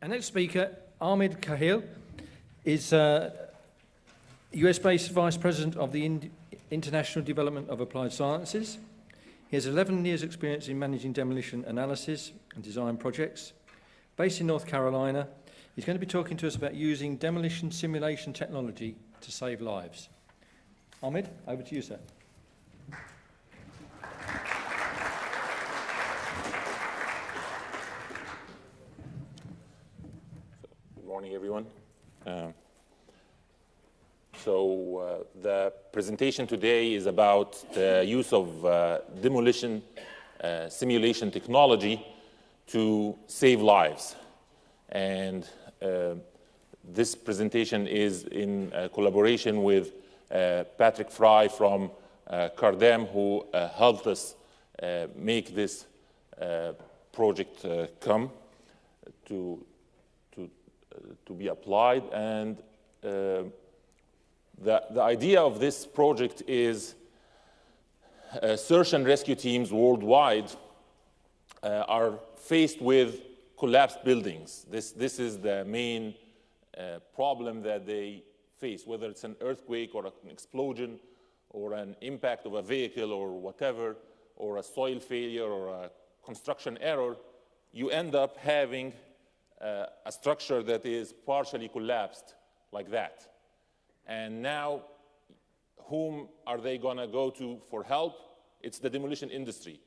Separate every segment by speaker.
Speaker 1: Our next speaker, Ahmed Khalil, is US-based Vice President of the International Development of Applied Sciences. He has 11 years' experience in managing demolition analysis and design projects. Based in North Carolina, he's going to be talking to us about using demolition simulation technology to save lives. Ahmed, over to you, sir.
Speaker 2: Good morning, everyone. The presentation today is about the use of demolition simulation technology to save lives. And this presentation is in collaboration with Patrick Fry from Cardem, who helped us make this project come to be applied. And the idea of this project is search and rescue teams worldwide are faced with collapsed buildings. This is the main problem that they face, whether it's an earthquake or an explosion or an impact of a vehicle or whatever, or a soil failure or a construction error. You end up having a structure that is partially collapsed like that. And now, whom are they going to go to for help? It's the demolition industry.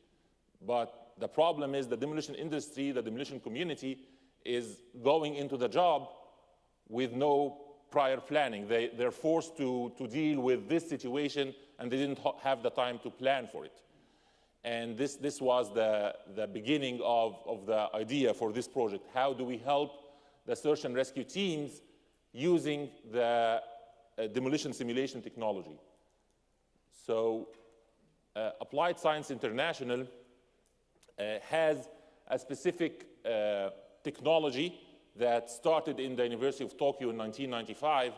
Speaker 2: But the problem is the demolition industry, the demolition community, is going into the job with no prior planning. They're forced to deal with this situation, and they didn't have the time to plan for it. And this was the beginning of the idea for this project. How do we help the search and rescue teams using the demolition simulation technology? So Applied Science International has a specific technology that started in the University of Tokyo in 1995.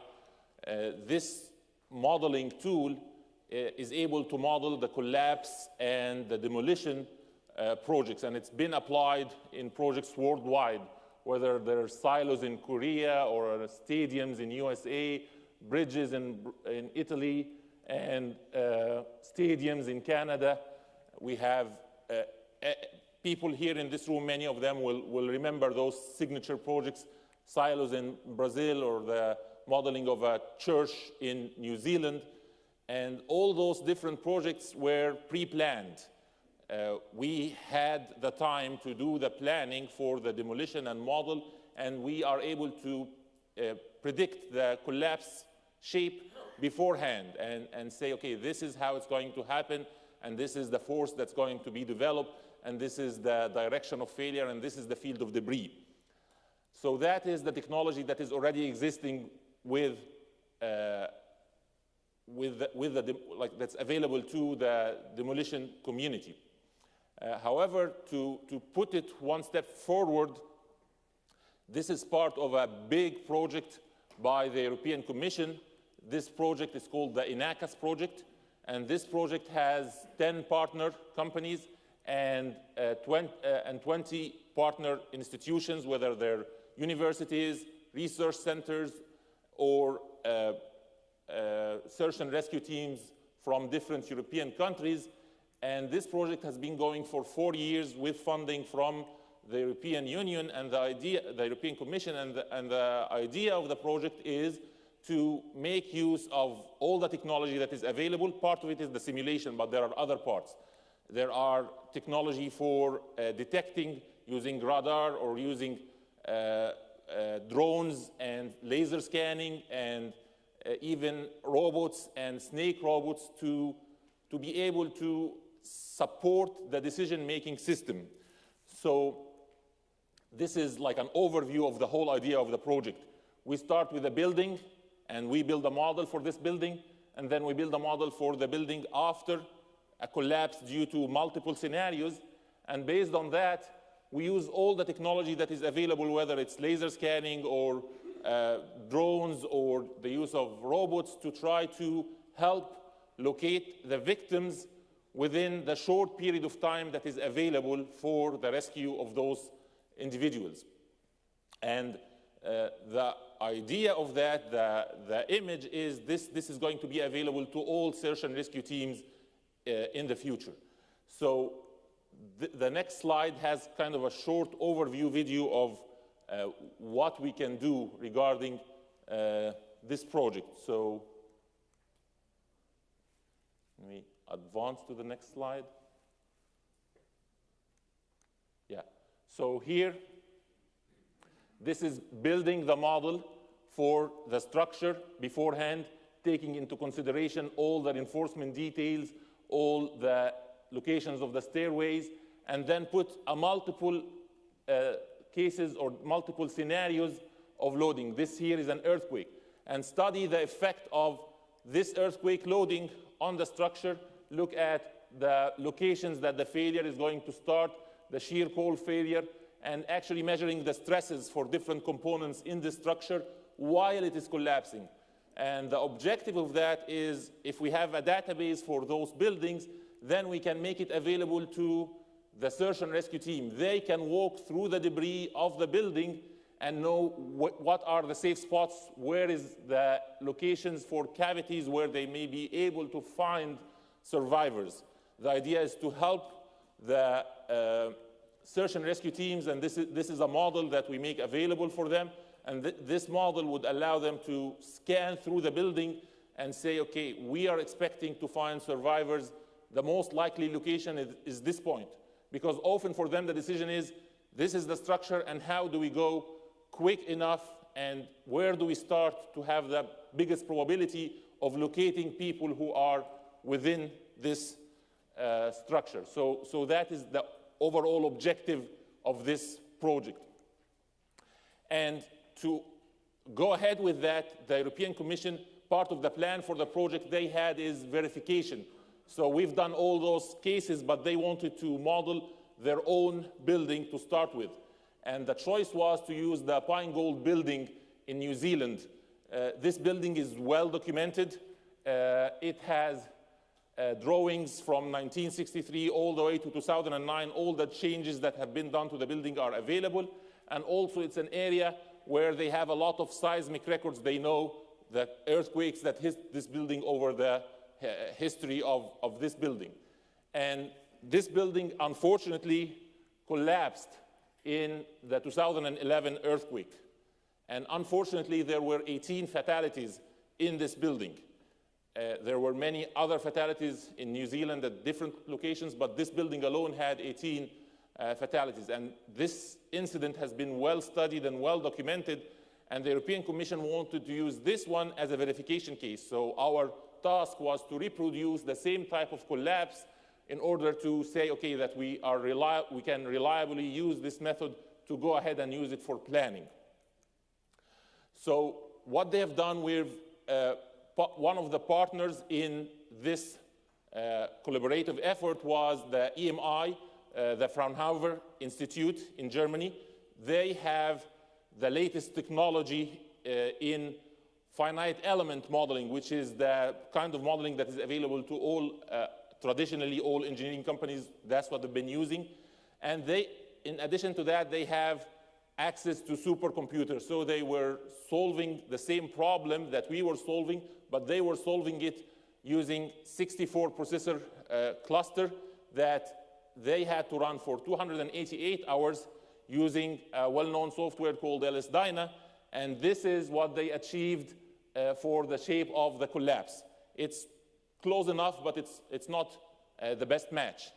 Speaker 2: This modeling tool is able to model the collapse and the demolition projects, and it's been applied in projects worldwide, whether they're silos in Korea or stadiums in USA, bridges in Italy, and stadiums in Canada. We have people here in this room, many of them will remember those signature projects, silos in Brazil or the modeling of a church in New Zealand. And all those different projects were pre-planned. We had the time to do the planning for the demolition and model, and we are able to predict the collapse shape beforehand and say, okay, this is how it's going to happen, and this is the force that's going to be developed, and this is the direction of failure, and this is the field of debris. So that is the technology that is already existing that's available to the demolition community. However, to put it one step forward, this is part of a big project by the European Commission. This project is called the INACAS project, and this project has 10 partner companies and 20 partner institutions, whether they're universities, research centers, or search and rescue teams from different European countries. And this project has been going for 4 years with funding from the European Union and the European Commission. And the idea of the project is to make use of all the technology that is available. Part of it is the simulation, but there are other parts. There are technology for detecting using radar or using drones and laser scanning and even robots and snake robots to be able to support the decision-making system. So this is like an overview of the whole idea of the project. We start with a building, and we build a model for this building, and then we build a model for the building after a collapse due to multiple scenarios. And based on that, we use all the technology that is available, whether it's laser scanning or drones or the use of robots, to try to help locate the victims within the short period of time that is available for the rescue of those individuals. And the idea of that, the image is this is going to be available to all search and rescue teams in the future. So the next slide has kind of a short overview video of what we can do regarding this project. So let me advance to the next slide. Yeah. So here, this is building the model for the structure beforehand, taking into consideration all the reinforcement details, all the locations of the stairways, and then put a multiple cases or multiple scenarios of loading. This here is an earthquake, and study the effect of this earthquake loading on the structure. Look at the locations that the failure is going to start, the shear pole failure, and actually measuring the stresses for different components in the structure while it is collapsing. And the objective of that is, if we have a database for those buildings, then we can make it available to the search and rescue team. They can walk through the debris of the building and know what are the safe spots, where is the locations for cavities where they may be able to find survivors. The idea is to help the search and rescue teams, and this is a model that we make available for them, and this model would allow them to scan through the building and say, okay, we are expecting to find survivors. The most likely location is this point, because often for them the decision is, this is the structure, and how do we go quick enough, and where do we start to have the biggest probability of locating people who are within this structure. So that is the overall objective of this project. And to go ahead with that, the European Commission, part of the plan for the project they had is verification. So we've done all those cases, but they wanted to model their own building to start with. And the choice was to use the Pine Gold building in New Zealand. This building is well documented. It has drawings from 1963 all the way to 2009. All the changes that have been done to the building are available. And also it's an area where they have a lot of seismic records. They know the earthquakes that hit this building over the history of this building. And this building, unfortunately, collapsed in the 2011 earthquake. And unfortunately, there were 18 fatalities in this building. There were many other fatalities in New Zealand at different locations, but this building alone had 18 fatalities. And this incident has been well studied and well documented, and the European Commission wanted to use this one as a verification case. So our task was to reproduce the same type of collapse in order to say, okay, that we can reliably use this method to go ahead and use it for planning. So what they have done with one of the partners in this collaborative effort was the EMI, the Fraunhofer Institute in Germany. They have the latest technology in finite element modeling, which is the kind of modeling that is available to all, traditionally all engineering companies. That's what they've been using. And they, in addition to that, they have access to supercomputers. So they were solving the same problem that we were solving, but they were solving it using 64 processor cluster that they had to run for 288 hours using a well-known software called LS-DYNA, and this is what they achieved for the shape of the collapse. It's close enough, but it's not the best match.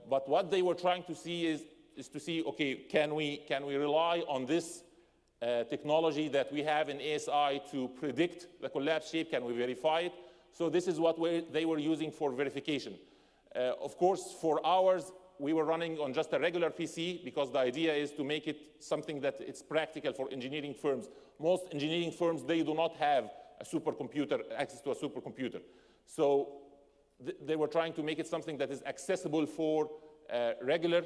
Speaker 2: But what they were trying to see is to see, okay, can we rely on this technology that we have in ASI to predict the collapse shape? Can we verify it? So this is what they were using for verification. Of course, for ours, we were running on just a regular PC because the idea is to make it something that it's practical for engineering firms. Most engineering firms, they do not have a supercomputer, access to a supercomputer. So they were trying to make it something that is accessible for regular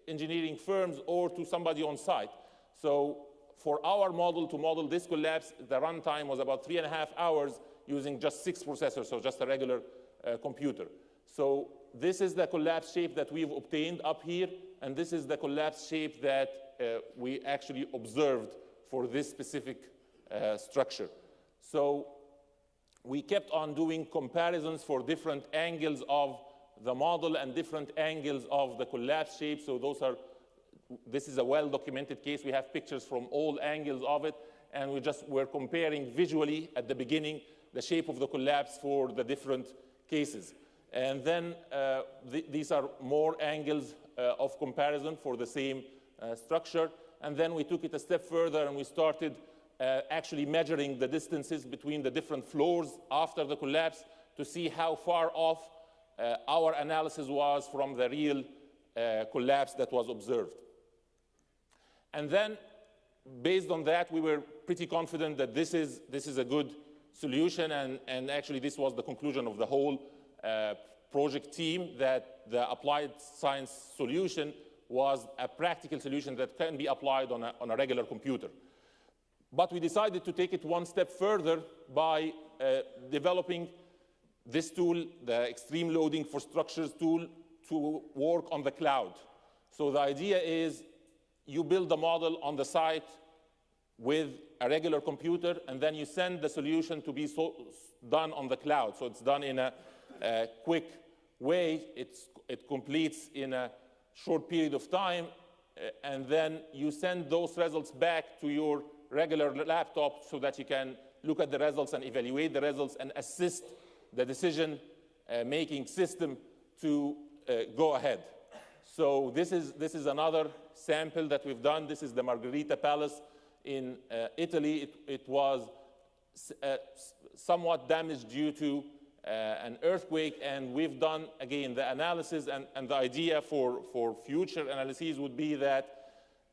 Speaker 2: engineering firms or to somebody on site. So for our model to model this collapse, the runtime was about 3.5 hours using just 6 processors, so just a regular computer. So this is the collapse shape that we've obtained up here, and this is the collapse shape that we actually observed for this specific structure. So we kept on doing comparisons for different angles of the model and different angles of the collapse shape. So this is a well-documented case. We have pictures from all angles of it, and we're comparing visually at the beginning the shape of the collapse for the different cases. And then these are more angles of comparison for the same structure. And then we took it a step further and we started actually measuring the distances between the different floors after the collapse to see how far off our analysis was from the real collapse that was observed. And then, based on that, we were pretty confident that this is a good solution, and actually this was the conclusion of the whole project team, that the applied science solution was a practical solution that can be applied on a regular computer. But we decided to take it one step further by developing this tool, the extreme loading for structures tool, to work on the cloud. So the idea is you build the model on the site with a regular computer, and then you send the solution to be done on the cloud. So it's done in a quick way. It completes in a short period of time, and then you send those results back to your regular laptop so that you can look at the results and evaluate the results and assist the decision-making system to go ahead. So this is another sample that we've done. This is the Margherita Palace in Italy. It was somewhat damaged due to an earthquake, and we've done, again, the analysis, and the idea for future analyses would be that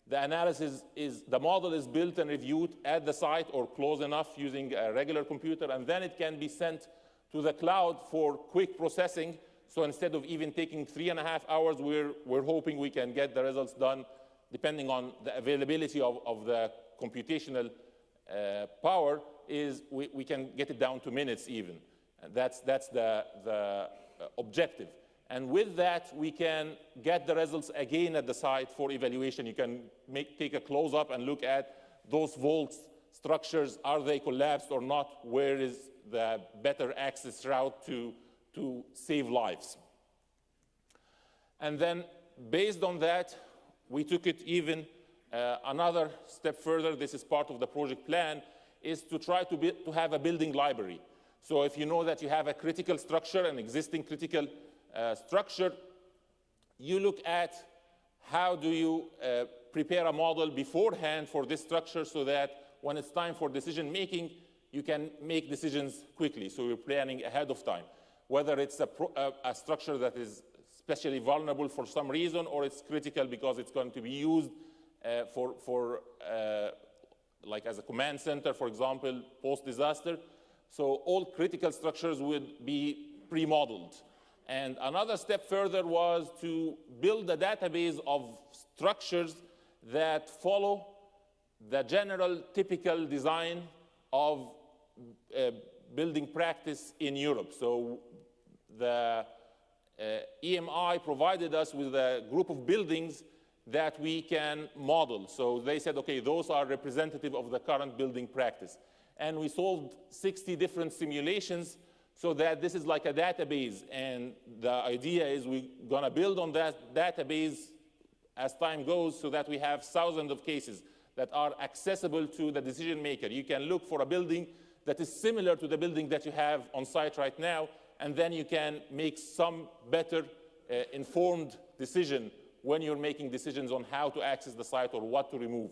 Speaker 2: the model is built and reviewed at the site or close enough using a regular computer, and then it can be sent to the cloud for quick processing. So instead of even taking 3.5 hours, we're hoping we can get the results done, depending on the availability of the computational power, we can get it down to minutes even. And that's the objective. And with that, we can get the results again at the site for evaluation. You can take a close-up and look at those vault structures. Are they collapsed or not? Where is the better access route to save lives? And then, based on that, we took it even another step further. This is part of the project plan, is to try to have a building library. So if you know that you have a critical structure, an existing critical structure, you look at how do you prepare a model beforehand for this structure so that when it's time for decision making, you can make decisions quickly. So you're planning ahead of time, whether it's a structure that is especially vulnerable for some reason, or it's critical because it's going to be used like as a command center, for example, post-disaster. So all critical structures would be pre-modeled. And another step further was to build a database of structures that follow the general typical design of building practice in Europe. So the EMI provided us with a group of buildings that we can model. So they said, okay, those are representative of the current building practice. And we solved 60 different simulations so that this is like a database. And the idea is we're going to build on that database as time goes so that we have thousands of cases that are accessible to the decision maker. You can look for a building that is similar to the building that you have on site right now, and then you can make some better informed decision when you're making decisions on how to access the site or what to remove.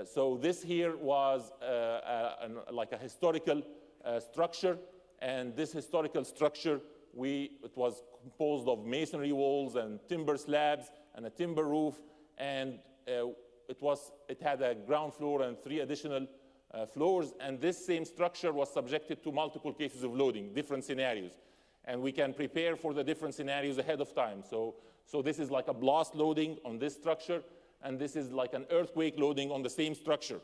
Speaker 2: So this here was like a historical structure, and this historical structure, it was composed of masonry walls and timber slabs and a timber roof, and it had a ground floor and 3 additional floors, and this same structure was subjected to multiple cases of loading, different scenarios. And we can prepare for the different scenarios ahead of time. So this is like a blast loading on this structure, and this is like an earthquake loading on the same structure.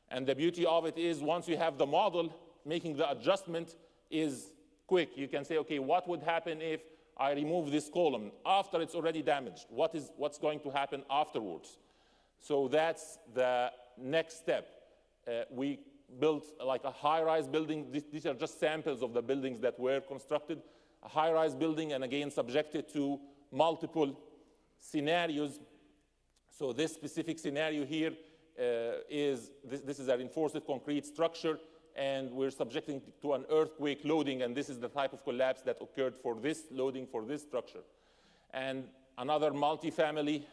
Speaker 2: And the beauty of it is once you have the model, making the adjustment is quick. You can say, okay, what would happen if I remove this column after it's already damaged? What's going to happen afterwards? So that's the next step. We built like a high-rise building. These are just samples of the buildings that were constructed. A high-rise building, and again, subjected to multiple scenarios. So this specific scenario here this is a reinforced concrete structure, and we're subjecting it to an earthquake loading, and this is the type of collapse that occurred for this loading for this structure. And another multi-family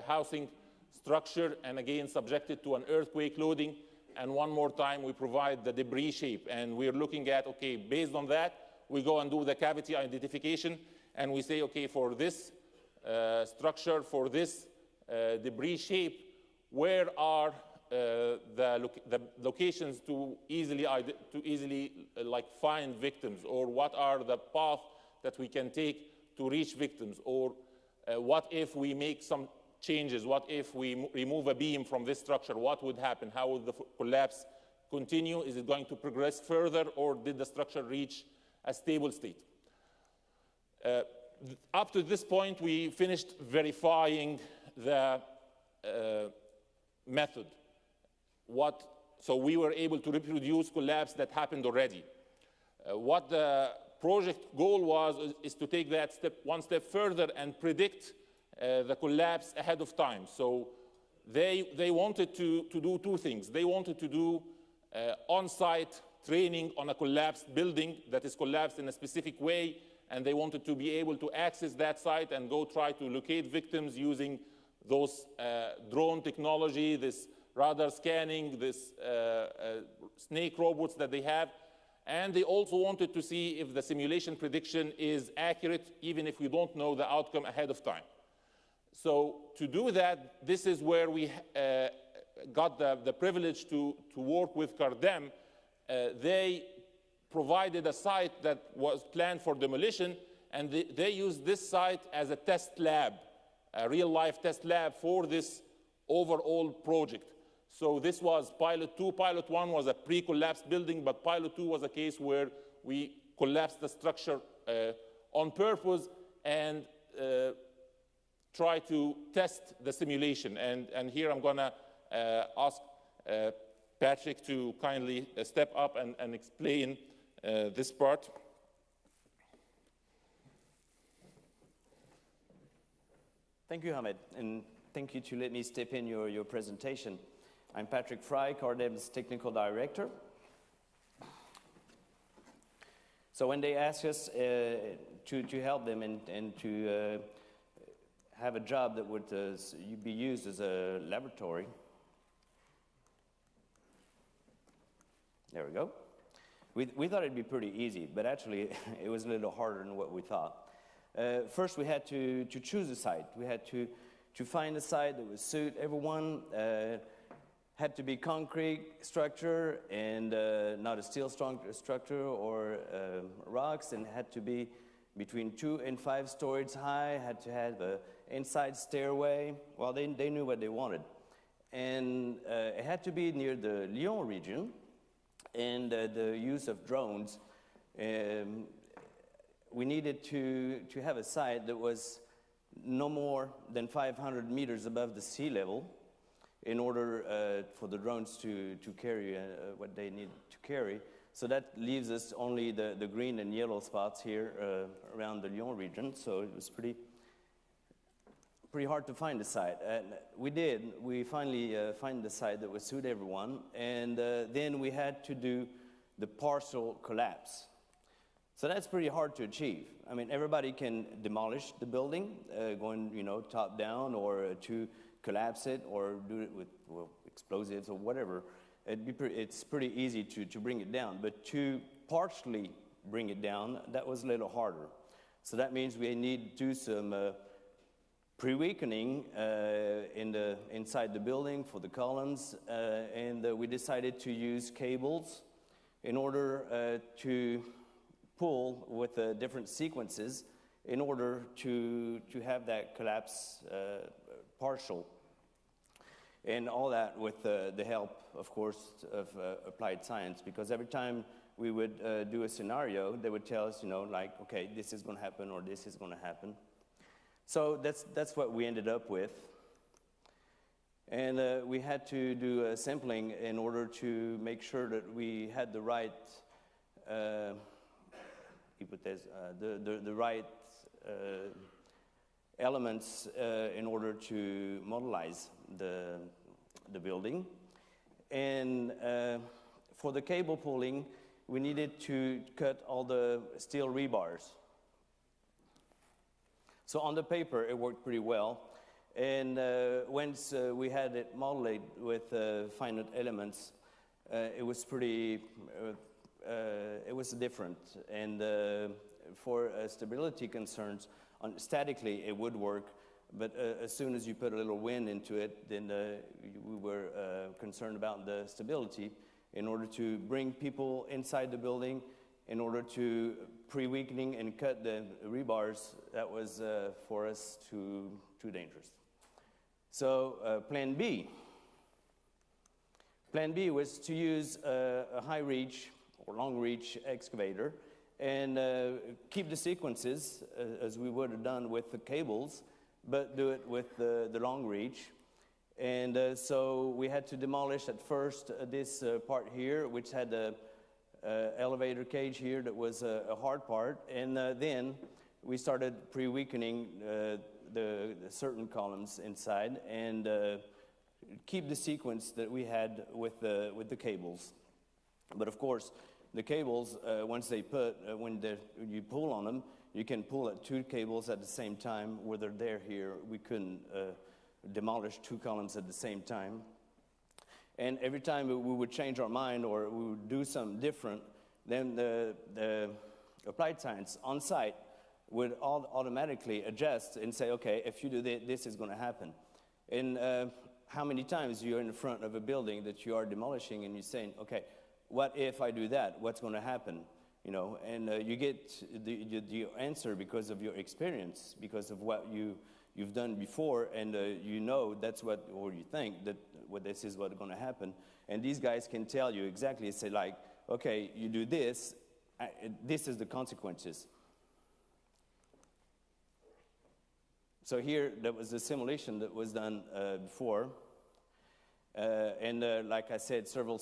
Speaker 2: housing structure, and again subjected to an earthquake loading. And one more time, we provide the debris shape, and we're looking at, okay, based on that, we go and do the cavity identification, and we say, okay, for this structure, for this debris shape, where are the locations to easily like find victims, or what are the paths that we can take to reach victims, or what if we make some changes, what if we remove a beam from this structure, what would happen, how would the collapse continue, is it going to progress further, or did the structure reach a stable state? Up to this point, we finished verifying the method. So we were able to reproduce collapse that happened already. What the project goal was is to take that one step further and predict the collapse ahead of time. So they wanted to do two things. They wanted to do on-site training on a collapsed building that is collapsed in a specific way, and they wanted to be able to access that site and go try to locate victims using those drone technology, this radar scanning, this snake robots that they have. And they also wanted to see if the simulation prediction is accurate, even if we don't know the outcome ahead of time. So to do that, this is where we got the privilege to work with Cardem. They provided a site that was planned for demolition, and they used this site as a test lab, a real-life test lab for this overall project. So this was pilot 2. Pilot 1 was a pre-collapsed building, but pilot 2 was a case where we collapsed the structure on purpose and try to test the simulation. And here I'm going to ask Patrick to kindly step up and explain this part.
Speaker 3: Thank you, Ahmed, and thank you to let me step in your presentation. I'm Patrick Fry, Cardem's technical director. So when they asked us to help them and to have a job that would be used as a laboratory, there we go. We thought it'd be pretty easy, but actually it was a little harder than what we thought. First, we had to choose a site. We had to find a site that would suit everyone. Had to be concrete structure and not a steel structure or rocks, and had to be between 2 and 5 stories high. Had to have an inside stairway. Well, they knew what they wanted, and it had to be near the Lyon region. And the use of drones. We needed to have a site that was no more than 500 meters above the sea level in order for the drones to carry what they need to carry. So that leaves us only the green and yellow spots here around the Lyon region. So it was pretty hard to find a site. We did. We finally find the site that would suit everyone. And then we had to do the partial collapse. So that's pretty hard to achieve. I mean, everybody can demolish the building, going, top down, or to collapse it, or do it with explosives or whatever. It's pretty easy to bring it down. But to partially bring it down, that was a little harder. So that means we need to do some pre-weakening inside the building for the columns, and we decided to use cables in order to pull with different sequences in order to have that collapse partial. And all that with the help, of course, of applied science, because every time we would do a scenario, they would tell us, okay, this is going to happen or this is going to happen. So that's what we ended up with. And we had to do sampling in order to make sure that we had the right the right elements in order to modelize the building. And for the cable pulling, we needed to cut all the steel rebars. So on the paper, it worked pretty well. And once we had it modeled with finite elements, it was pretty, it was different. And for stability concerns, statically it would work, but as soon as you put a little wind into it, then we were concerned about the stability in order to bring people inside the building, in order to pre-weakening and cut the rebars. That was for us too dangerous. So plan B. Plan B was to use a high reach or long reach excavator and keep the sequences as we would have done with the cables, but do it with the long reach. And so we had to demolish at first this part here, which had the elevator cage here that was a hard part. And then we started pre-weakening the certain columns inside and keep the sequence that we had with the cables. But of course, the cables, once they when you pull on them, you can pull at two cables at the same time. Where they're there here, we couldn't demolish two columns at the same time. And every time we would change our mind or we would do something different, then the applied science on site would automatically adjust and say, okay, if you do this is going to happen. And how many times you're in front of a building that you are demolishing and you're saying, okay, what if I do that? What's going to happen? You know, and you get the answer because of your experience, because of what you've done before, and you know that's what, or you think that this is what's going to happen. And these guys can tell you exactly, say like, okay, you do this, this is the consequences. So here, that was the simulation that was done before. And like I said, several,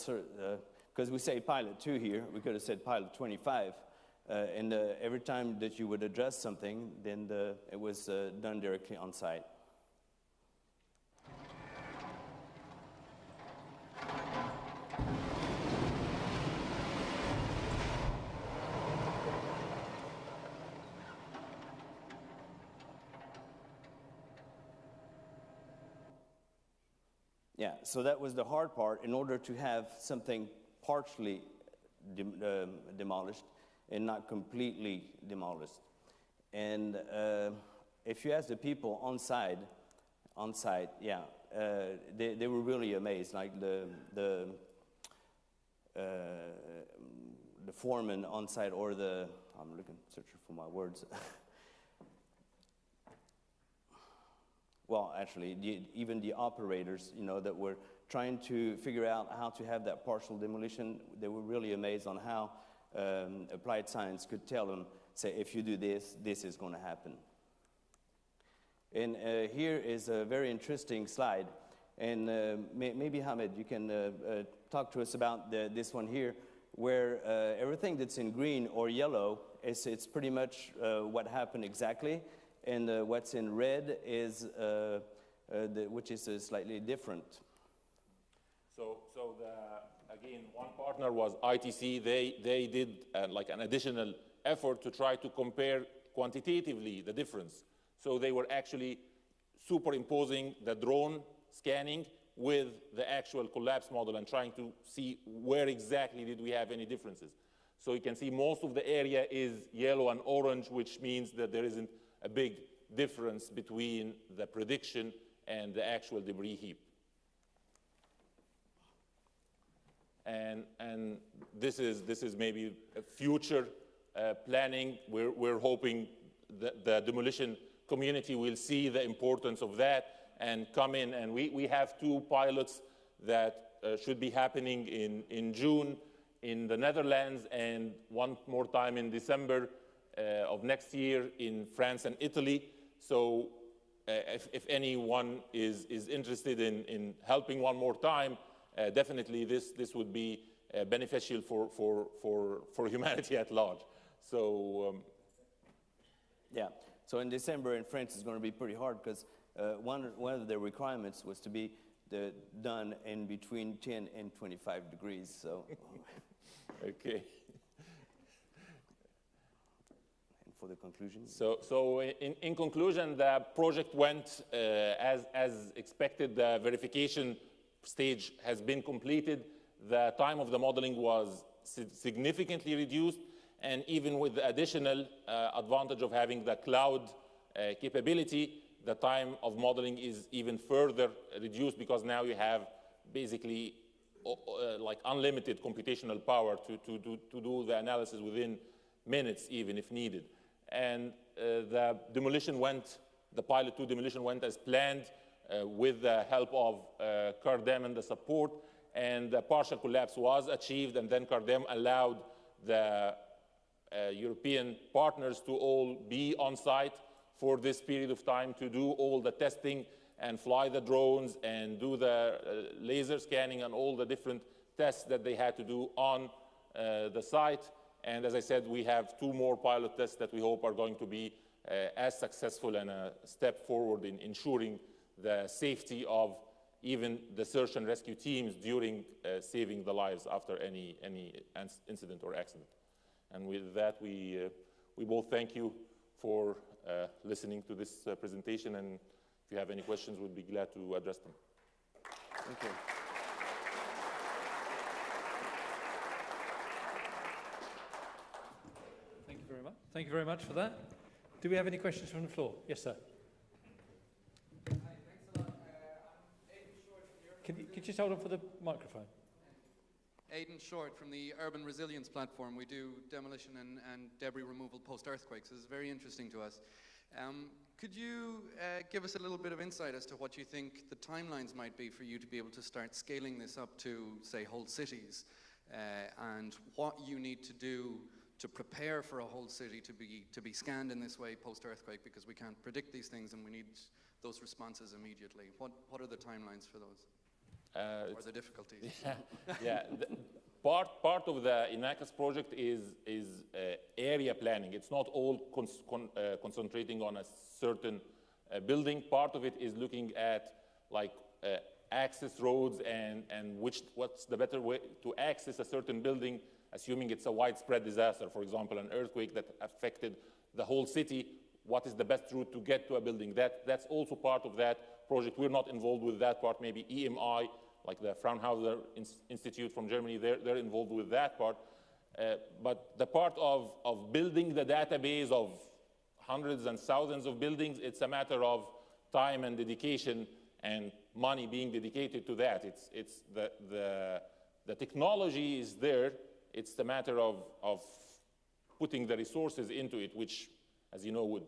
Speaker 3: because we say pilot 2 here, we could have said pilot 25. And every time that you would adjust something, then it was done directly on site. Yeah, so that was the hard part. In order to have something partially demolished and not completely demolished. And if you ask the people on site, yeah, they were really amazed. Like the foreman on site, or I'm searching for my words. Well, actually, even the operators, you know, that were trying to figure out how to have that partial demolition, they were really amazed on how applied science could tell them, say, if you do this, this is going to happen. And here is a very interesting slide. And maybe, Ahmed, you can talk to us about this one here, where everything that's in green or yellow, it's pretty much what happened exactly. And what's in red is, which is slightly different.
Speaker 2: So again, one partner was ITC. They did like an additional effort to try to compare quantitatively the difference. So they were actually superimposing the drone scanning with the actual collapse model and trying to see where exactly did we have any differences. So you can see most of the area is yellow and orange, which means that there isn't a big difference between the prediction and the actual debris heap. And this is maybe a future planning. We're hoping that the demolition community will see the importance of that and come in. And we have 2 pilots that should be happening in June in the Netherlands, and one more time in December of next year in France and Italy. So if anyone is interested in helping one more time, definitely this would be beneficial for humanity at large. So,
Speaker 3: yeah. So in December in France, it's going to be pretty hard because one of the requirements was to be done in between 10 and 25 degrees. So,
Speaker 2: okay.
Speaker 3: And for the conclusion.
Speaker 2: So in conclusion, the project went as expected. The verification stage has been completed. The time of the modeling was significantly reduced, and even with the additional advantage of having the cloud capability, the time of modeling is even further reduced because now you have basically like unlimited computational power to do the analysis within minutes, even if needed. And the demolition went, the pilot 2 demolition went as planned with the help of CARDEM and the support, and the partial collapse was achieved, and then CARDEM allowed the European partners to all be on site for this period of time to do all the testing and fly the drones and do the laser scanning and all the different tests that they had to do on the site. And as I said, we have 2 more pilot tests that we hope are going to be as successful and a step forward in ensuring the safety of even the search and rescue teams during saving the lives after any incident or accident. And with that, we both thank you for listening to this presentation, and if you have any questions, we'd be glad to address them.
Speaker 3: Thank you.
Speaker 1: Thank you very much. Thank you very much for that. Do we have any questions from the floor? Yes, sir.
Speaker 4: Hi, thanks a lot. I'm Aidan Short from the
Speaker 1: Can you just hold on for the microphone?
Speaker 4: Aidan Short from the Urban Resilience Platform. We do demolition and debris removal post-earthquakes. It's very interesting to us. Could you give us a little bit of insight as to what you think the timelines might be for you to be able to start scaling this up to, say, whole cities, and what you need to do to prepare for a whole city to be scanned in this way post-earthquake, because we can't predict these things and we need those responses immediately. What are the timelines for those? Or the difficulties?
Speaker 2: Yeah. Part of the INACAS project is area planning. It's not all concentrating on a certain building. Part of it is looking at like access roads and what's the better way to access a certain building, assuming it's a widespread disaster, for example, an earthquake that affected the whole city. What is the best route to get to a building? That's also part of that project. We're not involved with that part. Maybe EMI, like the Fraunhofer Institute from Germany, they're involved with that part. But the part of building the database of hundreds and thousands of buildings, it's a matter of time and dedication and money being dedicated to that. It's the technology is there. It's the matter of putting the resources into it, which, as you know, would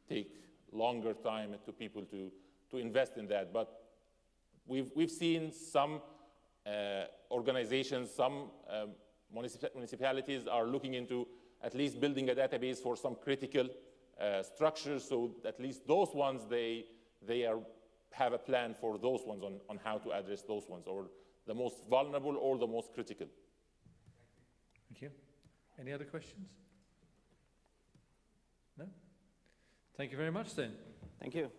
Speaker 2: take longer time to people to invest in that. But we've seen some organizations, some municipalities are looking into at least building a database for some critical structures. So at least those ones, they have a plan for those ones on how to address those ones, or the most vulnerable or the most critical.
Speaker 1: Thank you. Any other questions? No? Thank you very much then.
Speaker 3: Thank you.